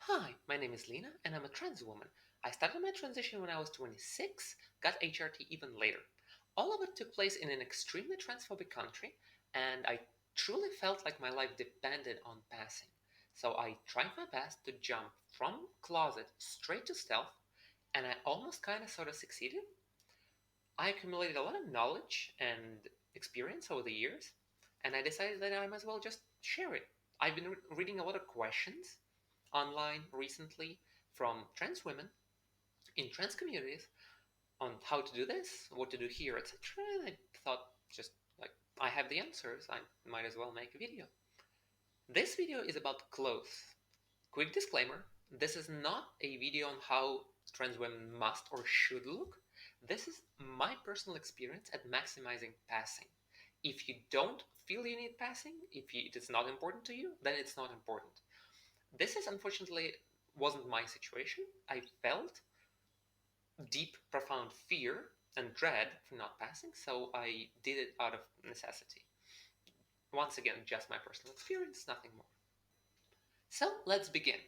Hi, my name is Lina and I'm a trans woman. I started my transition when I was 26, got HRT even later. All of it took place in an extremely transphobic country, and I truly felt like my life depended on passing. So I tried my best to jump from closet straight to stealth, and I almost kind of sort of succeeded. I accumulated a lot of knowledge and experience over the years, and I decided that I might as well just share it. I've been reading a lot of questions online recently from trans women in trans communities on how to do this, what to do here, etc. And I thought, just like I have the answers, I might as well make a video. This video is about clothes. Quick disclaimer, this is not a video on how trans women must or should look. This is my personal experience at maximizing passing. If you don't feel you need passing, it is not important to you, then it's not important. This is unfortunately wasn't my situation. I felt deep, profound fear and dread for not passing, so I did it out of necessity. Once again, just my personal experience, nothing more. So let's begin.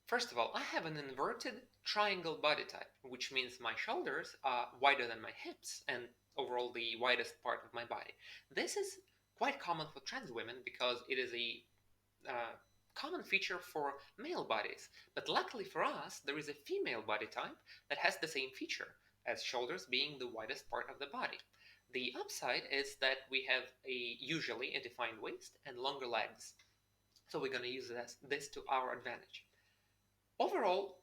First of all, I have an inverted triangle body type, which means my shoulders are wider than my hips and overall the widest part of my body. This is quite common for trans women because it is a uh, common feature for male bodies. But luckily for us, there is a female body type that has the same feature, as shoulders being the widest part of the body. The upside is that we have usually a defined waist and longer legs. So we're going to use this to our advantage. Overall,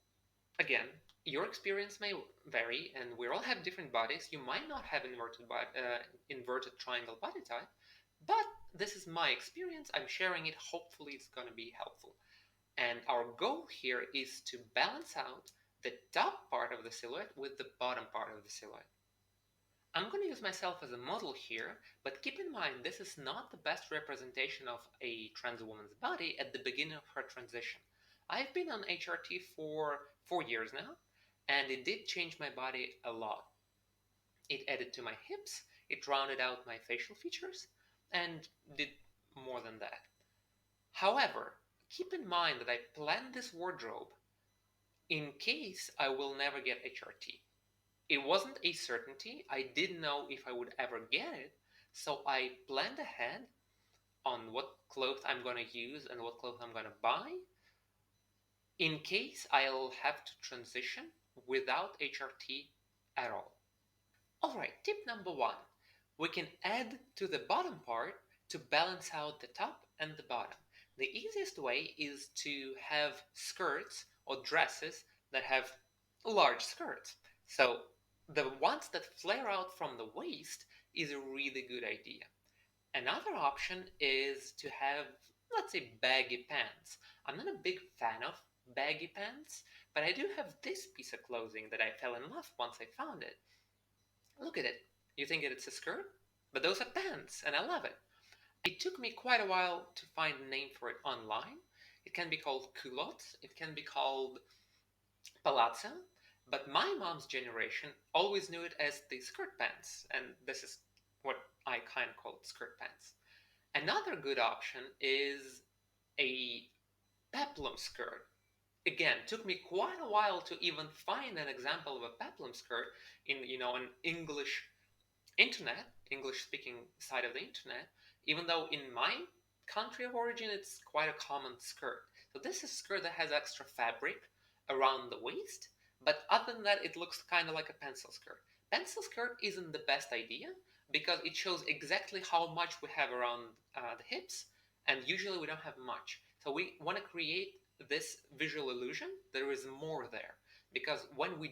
again, your experience may vary, and we all have different bodies. You might not have inverted triangle body type, but this is my experience. I'm sharing it. Hopefully, it's going to be helpful. And our goal here is to balance out the top part of the silhouette with the bottom part of the silhouette. I'm going to use myself as a model here, but keep in mind this is not the best representation of a trans woman's body at the beginning of her transition. I've been on HRT for 4 years now, and it did change my body a lot. It added to my hips, it rounded out my facial features, and did more than that. However, keep in mind that I planned this wardrobe in case I will never get HRT. It wasn't a certainty. I didn't know if I would ever get it, so I planned ahead on what clothes I'm going to use and what clothes I'm going to buy in case I'll have to transition without HRT at all. Alright, tip number one. We can add to the bottom part to balance out the top and the bottom. The easiest way is to have skirts or dresses that have large skirts. So the ones that flare out from the waist is a really good idea. Another option is to have, let's say, baggy pants. I'm not a big fan of baggy pants, but I do have this piece of clothing that I fell in love once I found it. Look at it. You think it's a skirt? But those are pants, and I love it. It took me quite a while to find a name for it online. It can be called culottes, it can be called palazzo, but my mom's generation always knew it as the skirt pants, and this is what I kind of call skirt pants. Another good option is a peplum skirt. Again, took me quite a while to even find an example of a peplum skirt in an English speaking side of the internet, even though in my country of origin it's quite a common skirt. So this is a skirt that has extra fabric around the waist, but other than that it looks kind of like a pencil skirt. Pencil skirt isn't the best idea because it shows exactly how much we have around the hips, and usually we don't have much. So we want to create this visual illusion there is more there, because when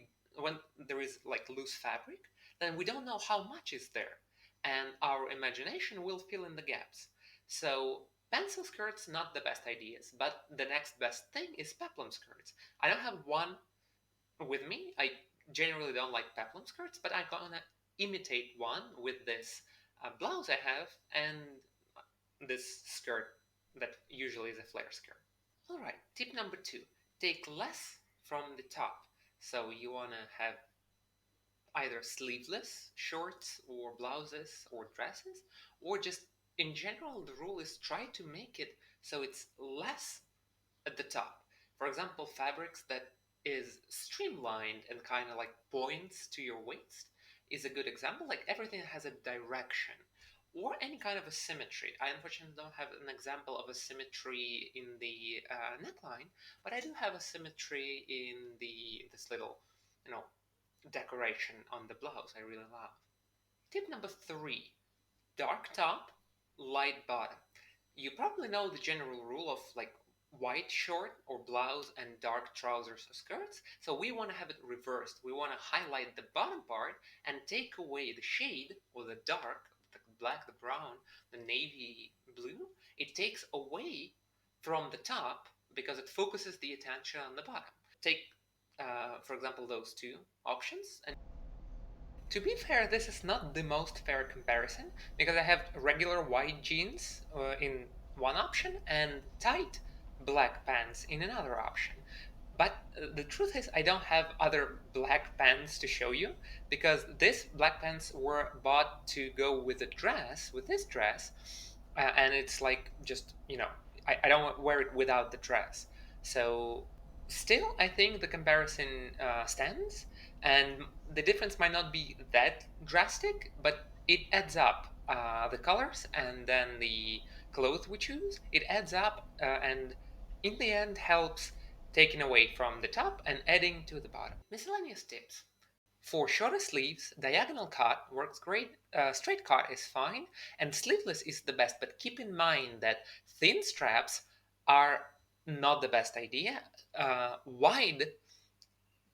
there is like loose fabric, then we don't know how much is there, and our imagination will fill in the gaps. So pencil skirts not the best ideas, but the next best thing is peplum skirts. I don't have one with me. I generally don't like peplum skirts, but I'm gonna imitate one with this blouse I have and this skirt that usually is a flare skirt. All right, tip number two: take less from the top. So you wanna have either sleeveless shorts or blouses or dresses, or just in general, the rule is try to make it so it's less at the top. For example, fabrics that is streamlined and kind of like points to your waist is a good example. Like everything has a direction or any kind of a symmetry. I unfortunately don't have an example of a symmetry in the neckline, but I do have a symmetry in the this little, you know, decoration on the blouse. I really love. Tip number three: dark top, light bottom. You probably know the general rule of like white short or blouse and dark trousers or skirts. So we want to have it reversed. We want to highlight the bottom part and take away the shade or the dark, the black, the brown, the navy blue. It takes away from the top because it focuses the attention on the bottom. Take, for example, those two options. And to be fair, this is not the most fair comparison because I have regular white jeans in one option and tight black pants in another option. But the truth is, I don't have other black pants to show you because these black pants were bought to go with the dress, with this dress, and it's like just, I don't wear it without the dress. So, still, I think the comparison stands, and the difference might not be that drastic, but it adds up. The colors and then the clothes we choose, it adds up, and in the end helps taking away from the top and adding to the bottom. Miscellaneous tips. For shorter sleeves, diagonal cut works great, straight cut is fine, and sleeveless is the best. But keep in mind that thin straps are not the best idea. Wide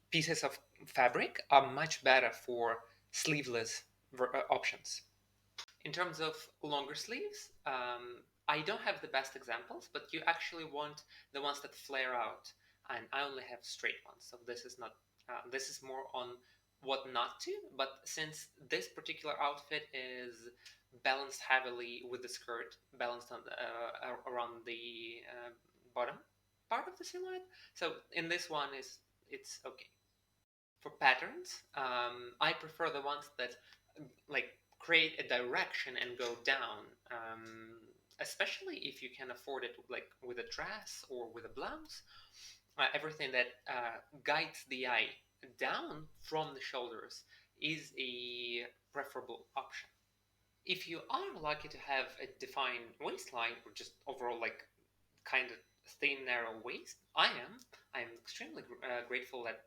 pieces of fabric are much better for sleeveless options. In terms of longer sleeves, I don't have the best examples, but you actually want the ones that flare out, and I only have straight ones. So this is not. This is more on what not to. But since this particular outfit is balanced heavily with the skirt, balanced on around the bottom part of the silhouette, so in this one is it's okay. For patterns, I prefer the ones that like create a direction and go down, especially if you can afford it, like with a dress or with a blouse. Everything that guides the eye down from the shoulders is a preferable option. If you are lucky to have a defined waistline or just overall like kind of thin, narrow waist. I'm extremely grateful that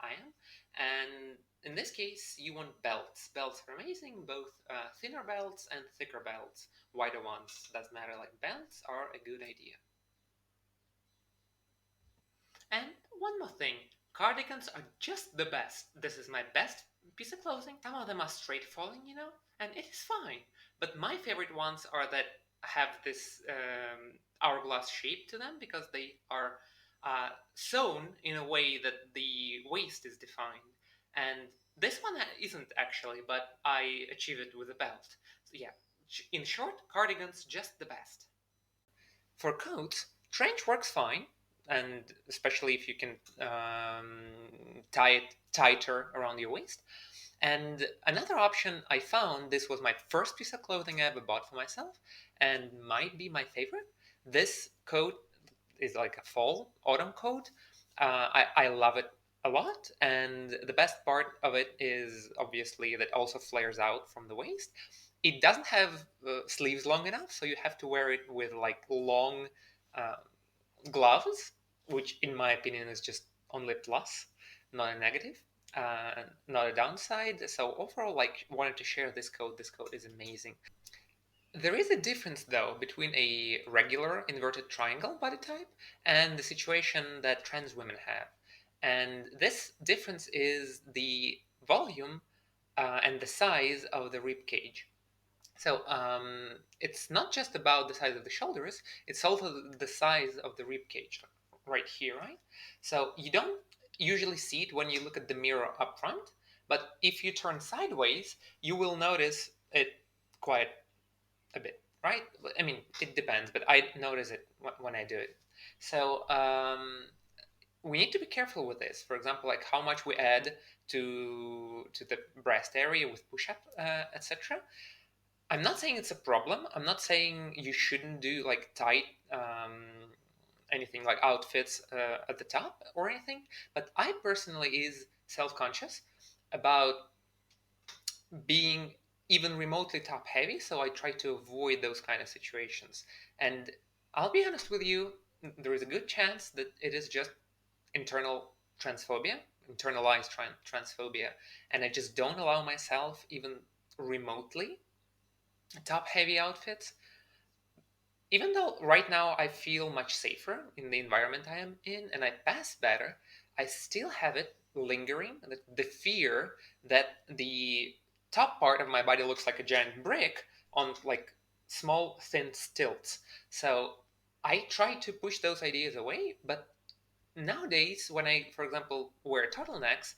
I am. And in this case, you want belts. Belts are amazing, both thinner belts and thicker belts. Wider ones, doesn't matter. Like belts are a good idea. And one more thing, cardigans are just the best. This is my best piece of clothing. Some of them are straight falling, and it is fine. But my favorite ones are that have this hourglass shape to them because they are sewn in a way that the waist is defined. And this one isn't actually, but I achieve it with a belt. So yeah, in short, cardigans just the best. For coats, trench works fine, and especially if you can tie it tighter around your waist. And another option I found, this was my first piece of clothing I ever bought for myself, and might be my favorite. This coat is like a fall autumn coat. I love it a lot, and the best part of it is obviously that also flares out from the waist. It doesn't have sleeves long enough, so you have to wear it with like long uh, gloves, which in my opinion is just only a plus, not a negative, not a downside. So overall, like wanted to share this coat. This coat is amazing. There is a difference though between a regular inverted triangle body type and the situation that trans women have. And this difference is the volume and the size of the rib cage. So it's not just about the size of the shoulders, it's also the size of the rib cage right here, right? So you don't usually see it when you look at the mirror up front, but if you turn sideways, you will notice it quite a bit, right? I mean, it depends, but I notice it when I do it. So we need to be careful with this. For example, like how much we add to the breast area with push-up, etc. I'm not saying it's a problem. I'm not saying you shouldn't do like tight anything like outfits at the top or anything, but I personally is self-conscious about being even remotely top heavy, so I try to avoid those kind of situations. And I'll be honest with you, there is a good chance that it is just internal transphobia, internalized transphobia, and I just don't allow myself even remotely top heavy outfits. Even though right now I feel much safer in the environment I am in and I pass better, I still have it lingering, the fear that the top part of my body looks like a giant brick on like small thin stilts. So I try to push those ideas away, but nowadays when I, for example, wear turtlenecks,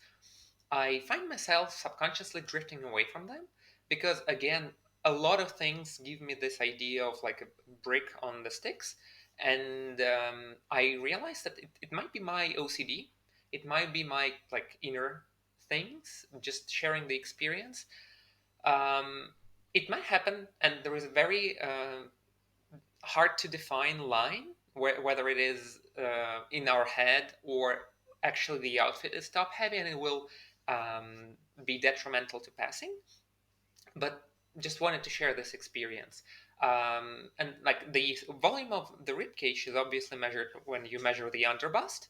I find myself subconsciously drifting away from them because, again, a lot of things give me this idea of like a brick on the sticks. And I realized that it might be my OCD, it might be my like inner things, just sharing the experience. Um, it might happen, and there is a very hard to define line whether it is in our head or actually the outfit is top heavy and it will be detrimental to passing. But just wanted to share this experience. And like the volume of the rib cage is obviously measured when you measure the underbust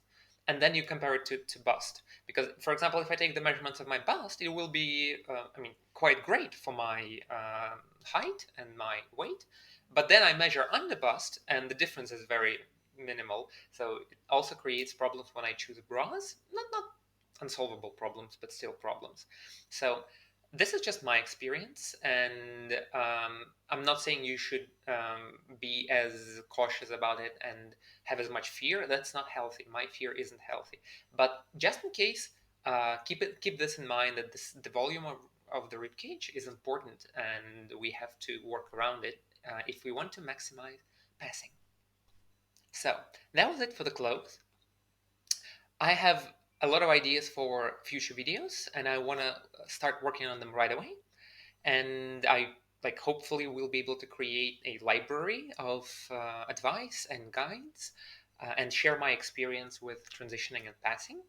and then you compare it to bust. Because, for example, if I take the measurements of my bust, it will be, I mean, quite great for my height and my weight. But then I measure under bust and the difference is very minimal. So it also creates problems when I choose bras. Not unsolvable problems, but still problems. So this is just my experience, and I'm not saying you should be as cautious about it and have as much fear. That's not healthy. My fear isn't healthy. But just in case, keep this in mind that the volume of the rib cage is important, and we have to work around it if we want to maximize passing. So that was it for the clothes. I have a lot of ideas for future videos, and I want to start working on them right away. And I like hopefully we'll be able to create a library of advice and guides and share my experience with transitioning and passing.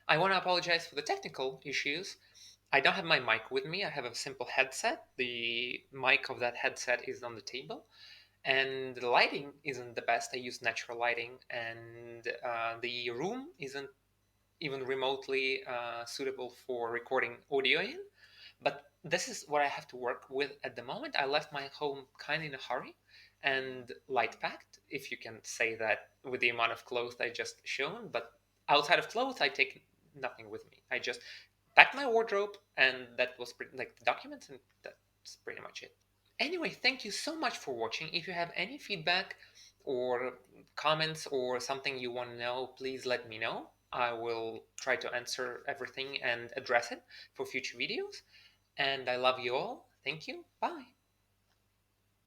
I want to apologize for the technical issues. I don't have my mic with me. I have a simple headset. The mic of that headset is on the table, and the lighting isn't the best. I use natural lighting, and the room isn't even remotely suitable for recording audio in. But this is what I have to work with at the moment. I left my home kind of in a hurry and light packed, if you can say that with the amount of clothes I just shown. But outside of clothes, I take nothing with me. I just packed my wardrobe, and that was like the documents, and that's pretty much it. Anyway, thank you so much for watching. If you have any feedback or comments or something you want to know, please let me know. I will try to answer everything and address it for future videos. And I love you all. Thank you. Bye.